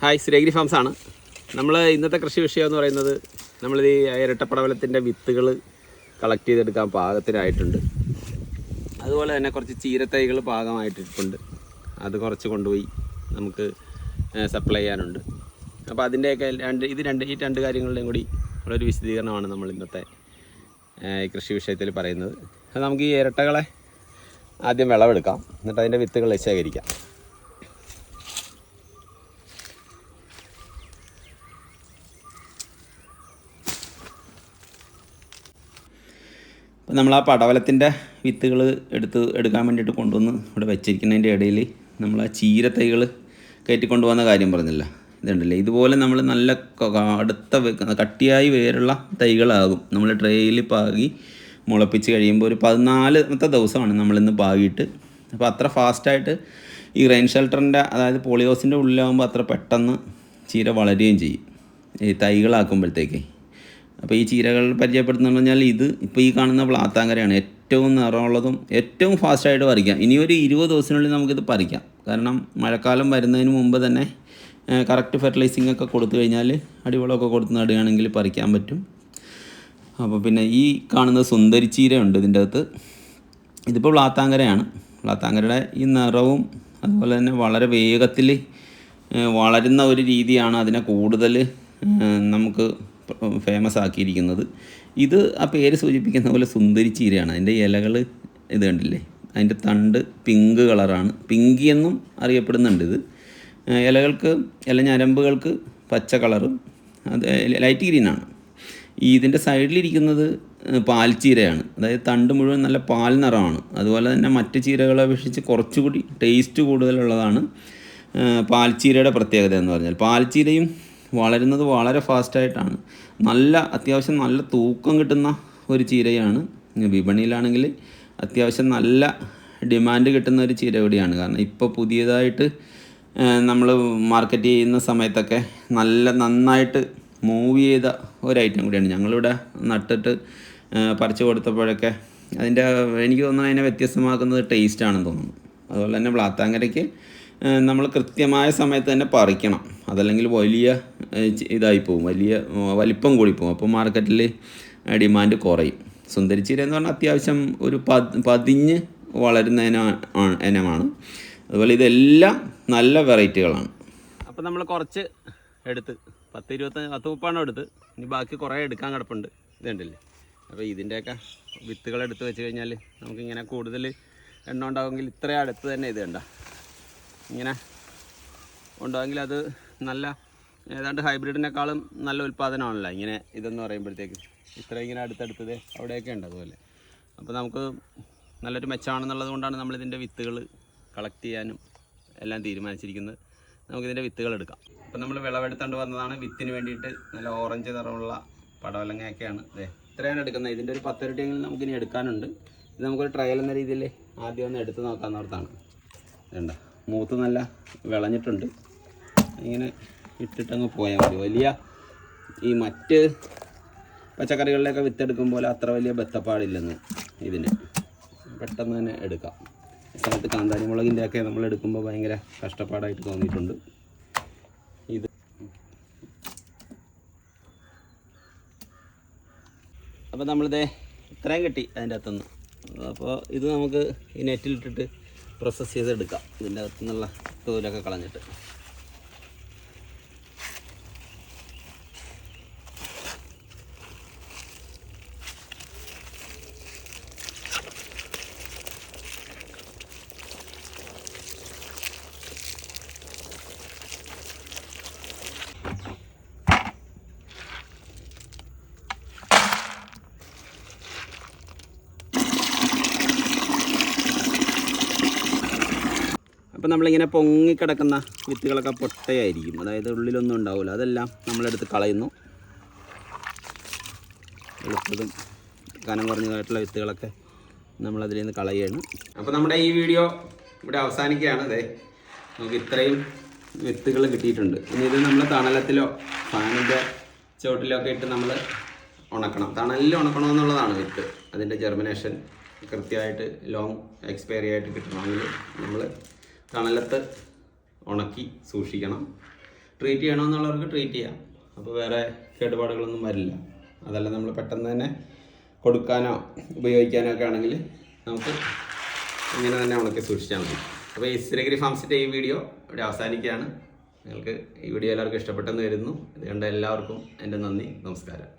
Hi, Srigiri farms ആണ്. നമ്മൾ ഇന്നത്തെ കൃഷി വിഷയം എന്ന് പറയുന്നത് നമ്മളിത് ഈ ഇരട്ടപ്പടവലത്തിൻ്റെ വിത്തുകൾ കളക്ട് ചെയ്തെടുക്കാൻ പാകത്തിനായിട്ടുണ്ട്. അതുപോലെ തന്നെ കുറച്ച് ചീരത്തൈകൾ പാകമായിട്ടിട്ടുണ്ട്. അത് കുറച്ച് കൊണ്ടുപോയി നമുക്ക് സപ്ലൈ ചെയ്യാനുണ്ട്. അപ്പോൾ അതിൻ്റെയൊക്കെ ഈ രണ്ട് കാര്യങ്ങളുടെയും കൂടി ഉള്ളൊരു വിശദീകരണമാണ് നമ്മൾ ഇന്നത്തെ കൃഷി വിഷയത്തിൽ പറയുന്നത്. അത് നമുക്ക് ഈ ഇരട്ടകളെ ആദ്യം വിളവെടുക്കാം, എന്നിട്ട് അതിൻ്റെ വിത്തുകൾ ശേഖരിക്കാം. അപ്പോൾ നമ്മൾ ആ പടവലത്തിൻ്റെ വിത്തുകൾ എടുക്കാൻ വേണ്ടിയിട്ട് കൊണ്ടുവന്ന് ഇവിടെ വെച്ചിരിക്കുന്നതിൻ്റെ ഇടയിൽ നമ്മൾ ആ ചീരത്തൈകൾ കയറ്റിക്കൊണ്ടുപോകുന്ന കാര്യം പറഞ്ഞില്ല. ഇതുണ്ടല്ലേ, ഇതുപോലെ നമ്മൾ നല്ല അടുത്ത കട്ടിയായി വേരുള്ള തൈകളാകും. നമ്മൾ ട്രേയിൽ പാകി മുളപ്പിച്ച് കഴിയുമ്പോൾ ഒരു 14ാമത്തെ ദിവസമാണ് നമ്മളിന്ന് പാകിയിട്ട്. അപ്പോൾ അത്ര ഫാസ്റ്റായിട്ട് ഈ റെയിൻ ഷെൽട്ടറിൻ്റെ, അതായത് പോളിഹൗസിൻ്റെ ഉള്ളിലാകുമ്പോൾ അത്ര പെട്ടെന്ന് ചീര വളരുകയും ചെയ്യും ഈ തൈകളാക്കുമ്പോഴത്തേക്ക്. അപ്പോൾ ഈ ചീരകൾ പരിചയപ്പെടുത്തുന്നത് പറഞ്ഞാൽ ഇത് ഇപ്പോൾ ഈ കാണുന്ന പ്ലാത്താങ്കരയാണ്. ഏറ്റവും നിറമുള്ളതും ഏറ്റവും ഫാസ്റ്റായിട്ട് പറിക്കാം. ഇനിയൊരു 20 ദിവസത്തിനുള്ളിൽ നമുക്കിത് പറിക്കാം. കാരണം മഴക്കാലം വരുന്നതിന് മുമ്പ് തന്നെ കറക്റ്റ് ഫെർട്ടിലൈസിംഗ് ഒക്കെ കൊടുത്തു കഴിഞ്ഞാൽ അടിവളമൊക്കെ കൊടുത്ത് നടുകയാണെങ്കിൽ പറിക്കാൻ പറ്റും. അപ്പോൾ പിന്നെ ഈ കാണുന്ന സുന്ദരി ചീരയുണ്ട് ഇതിൻ്റെ അകത്ത്. ഇതിപ്പോൾ പ്ലാത്താങ്കരയാണ്. പ്ലാത്താങ്കരയുടെ ഈ നിറവും അതുപോലെ തന്നെ വളരെ വേഗത്തിൽ വളരുന്ന ഒരു രീതിയാണ് അതിനെ കൂടുതൽ നമുക്ക് ഫേമസ് ആക്കിയിരിക്കുന്നത്. ഇത് ആ പേര് സൂചിപ്പിക്കുന്ന പോലെ സുന്ദരി ചീരയാണ്. അതിൻ്റെ ഇലകൾ ഇത് കണ്ടില്ലേ, അതിൻ്റെ തണ്ട് പിങ്ക് കളറാണ്, പിങ്കി എന്നും അറിയപ്പെടുന്നുണ്ട്. ഇത് ഇലഞ്ഞരമ്പുകൾക്ക് പച്ച കളറും അത് ലൈറ്റ് ഗ്രീനാണ്. ഇതിൻ്റെ സൈഡിലിരിക്കുന്നത് പാൽച്ചീരയാണ്. അതായത് തണ്ട് മുഴുവൻ നല്ല പാൽ നിറമാണ്. അതുപോലെ തന്നെ മറ്റ് ചീരകളെ അപേക്ഷിച്ച് കുറച്ചുകൂടി ടേസ്റ്റ് കൂടുതലുള്ളതാണ് പാൽച്ചീരയുടെ പ്രത്യേകത എന്ന് പറഞ്ഞാൽ. പാൽച്ചീരയും വളരുന്നത് വളരെ ഫാസ്റ്റായിട്ടാണ്. അത്യാവശ്യം നല്ല തൂക്കം കിട്ടുന്ന ഒരു ചീരയാണ്. വിപണിയിലാണെങ്കിൽ അത്യാവശ്യം നല്ല ഡിമാൻഡ് കിട്ടുന്ന ഒരു ചീര കൂടിയാണ്. കാരണം ഇപ്പോൾ പുതിയതായിട്ട് നമ്മൾ മാർക്കറ്റ് ചെയ്യുന്ന സമയത്തൊക്കെ നന്നായിട്ട് മൂവ് ചെയ്ത ഒരു ഐറ്റം കൂടിയാണ്. ഞങ്ങളിവിടെ നട്ടിട്ട് പറിച്ചു കൊടുത്തപ്പോഴൊക്കെ എനിക്ക് തോന്നുന്നത് അതിനെ വ്യത്യസ്തമാക്കുന്നത് ടേസ്റ്റാണെന്ന് തോന്നുന്നു. അതുപോലെ തന്നെ പ്ലാത്താങ്കരയ്ക്ക് നമ്മൾ കൃത്യമായ സമയത്ത് തന്നെ പറിക്കണം. അതല്ലെങ്കിൽ വലിയ ഇതായിപ്പോവും, വലിപ്പം കൂടിപ്പോവും. അപ്പോൾ മാർക്കറ്റിൽ ഡിമാൻഡ് കുറയും. സുന്ദരിച്ചീര എന്ന് പറഞ്ഞാൽ അത്യാവശ്യം ഒരു പതിഞ്ഞ് വളരുന്ന ഇനമാണ്. അതുപോലെ ഇതെല്ലാം നല്ല വെറൈറ്റികളാണ്. അപ്പോൾ നമ്മൾ കുറച്ച് എടുത്ത് 10-30 എടുത്ത് ഇനി ബാക്കി കുറേ എടുക്കാൻ കിടപ്പുണ്ട്. ഇതുണ്ടല്ലേ, അപ്പോൾ ഇതിൻ്റെയൊക്കെ വിത്തുകൾ എടുത്ത് വെച്ച് കഴിഞ്ഞാൽ നമുക്കിങ്ങനെ കൂടുതൽ എണ്ണം ഉണ്ടാകുമെങ്കിൽ ഇത്രയും അടുത്ത് തന്നെ ഇത് കണ്ട ഇങ്ങനെ ഉണ്ടാകുമെങ്കിൽ അത് നല്ല ഏതാണ്ട് ഹൈബ്രിഡിനേക്കാളും നല്ല ഉൽപ്പാദനമാണല്ലോ ഇങ്ങനെ ഇതെന്ന് പറയുമ്പോഴത്തേക്ക്. ഇങ്ങനെ അടുത്തടുത്തത് അവിടെയൊക്കെ ഉണ്ട് അതുപോലെ. അപ്പോൾ നമുക്ക് നല്ലൊരു മെച്ചമാണെന്നുള്ളത് കൊണ്ടാണ് നമ്മളിതിൻ്റെ വിത്തുകൾ കളക്ട് ചെയ്യാനും എല്ലാം തീരുമാനിച്ചിരിക്കുന്നത്. നമുക്കിതിൻ്റെ വിത്തുകൾ എടുക്കാം. അപ്പോൾ നമ്മൾ വിളവെടുത്തുകൊണ്ട് വന്നതാണ്. വിത്തിന് വേണ്ടിയിട്ട് നല്ല ഓറഞ്ച് നിറമുള്ള പടവലങ്ങയൊക്കെയാണ് ഇത്രയാണ് എടുക്കുന്നത്. ഇതിൻ്റെ ഒരു 10 ഇരട്ടിയെങ്കിലും നമുക്കിനി എടുക്കാനുണ്ട്. ഇത് നമുക്കൊരു ട്രയൽ എന്ന രീതിയിൽ ആദ്യം ഒന്ന് എടുത്ത് നോക്കാവുന്നതാണ്. വേണ്ട, മൂത്ത് നല്ല വിളഞ്ഞിട്ടുണ്ട്. ഇങ്ങനെ ഇട്ടിട്ടങ്ങ് പോയാൽ മതി. ഈ മറ്റ് പച്ചക്കറികളിലൊക്കെ വിത്തെടുക്കുമ്പോൾ അത്ര വലിയ ബത്തപ്പാടില്ലെന്ന് ഇതിന് പെട്ടെന്ന് തന്നെ എടുക്കാം. സമയത്ത് കാന്താരി മുളകിൻ്റെയൊക്കെ നമ്മൾ എടുക്കുമ്പോൾ ഭയങ്കര കഷ്ടപ്പാടായിട്ട് തോന്നിയിട്ടുണ്ട്. അപ്പോൾ നമ്മളിത് ഇത്രയും കിട്ടി അതിൻ്റെ അകത്തുനിന്ന്. അപ്പോൾ ഇത് നമുക്ക് ഈ നെറ്റിലിട്ടിട്ട് പ്രോസസ്സ് ചെയ്തെടുക്കാം. ഇതിൻ്റെ അകത്തുനിന്നുള്ള തോലൊക്കെ കളഞ്ഞിട്ട്. അപ്പോൾ നമ്മളിങ്ങനെ പൊങ്ങിക്കിടക്കുന്ന വിത്തുകളൊക്കെ പൊട്ടയായിരിക്കും, അതായത് ഉള്ളിലൊന്നും ഉണ്ടാവില്ല. അതെല്ലാം നമ്മളെടുത്ത് കളയുന്നു. എളുപ്പതും കനം കുറഞ്ഞതായിട്ടുള്ള വിത്തുകളൊക്കെ നമ്മളതിൽ നിന്ന് കളയുകയാണ്. അപ്പോൾ നമ്മുടെ ഈ വീഡിയോ ഇവിടെ അവസാനിക്കുകയാണ്. നമുക്ക് ഇത്രയും വിത്തുകൾ കിട്ടിയിട്ടുണ്ട്. ഇനി ഇത് നമ്മൾ തണലത്തിലോ ഫാനിൻ്റെ ചുവട്ടിലോ ഒക്കെ ഇട്ട് നമ്മൾ ഉണക്കണം. തണലിൽ ഉണക്കണമെന്നുള്ളതാണ് വിത്ത്. അതിൻ്റെ ജെർമിനേഷൻ കൃത്യമായിട്ട് ലോങ് എക്സ്പയറി ആയിട്ട് കിട്ടണമെങ്കിൽ നമ്മൾ തണലത്ത് ഉണക്കി സൂക്ഷിക്കണം. ട്രീറ്റ് ചെയ്യണമെന്നുള്ളവർക്ക് ട്രീറ്റ് ചെയ്യാം. അപ്പോൾ വേറെ കേടുപാടുകളൊന്നും വരില്ല. അതല്ല നമ്മൾ പെട്ടെന്ന് തന്നെ കൊടുക്കാനോ ഉപയോഗിക്കാനോ ഒക്കെ ആണെങ്കിൽ നമുക്ക് ഇങ്ങനെ തന്നെ ഉണക്കി സൂക്ഷിച്ചാൽ മതി. അപ്പോൾ ഈ സിരഗിരി ഫാംസിൻ്റെ ഈ വീഡിയോ ഇവിടെ അവസാനിക്കുകയാണ്. നിങ്ങൾക്ക് ഈ വീഡിയോ എല്ലാവർക്കും ഇഷ്ടപ്പെട്ടെന്ന് കരുതുന്നു. ഇത് കണ്ട എല്ലാവർക്കും എൻ്റെ നന്ദി, നമസ്കാരം.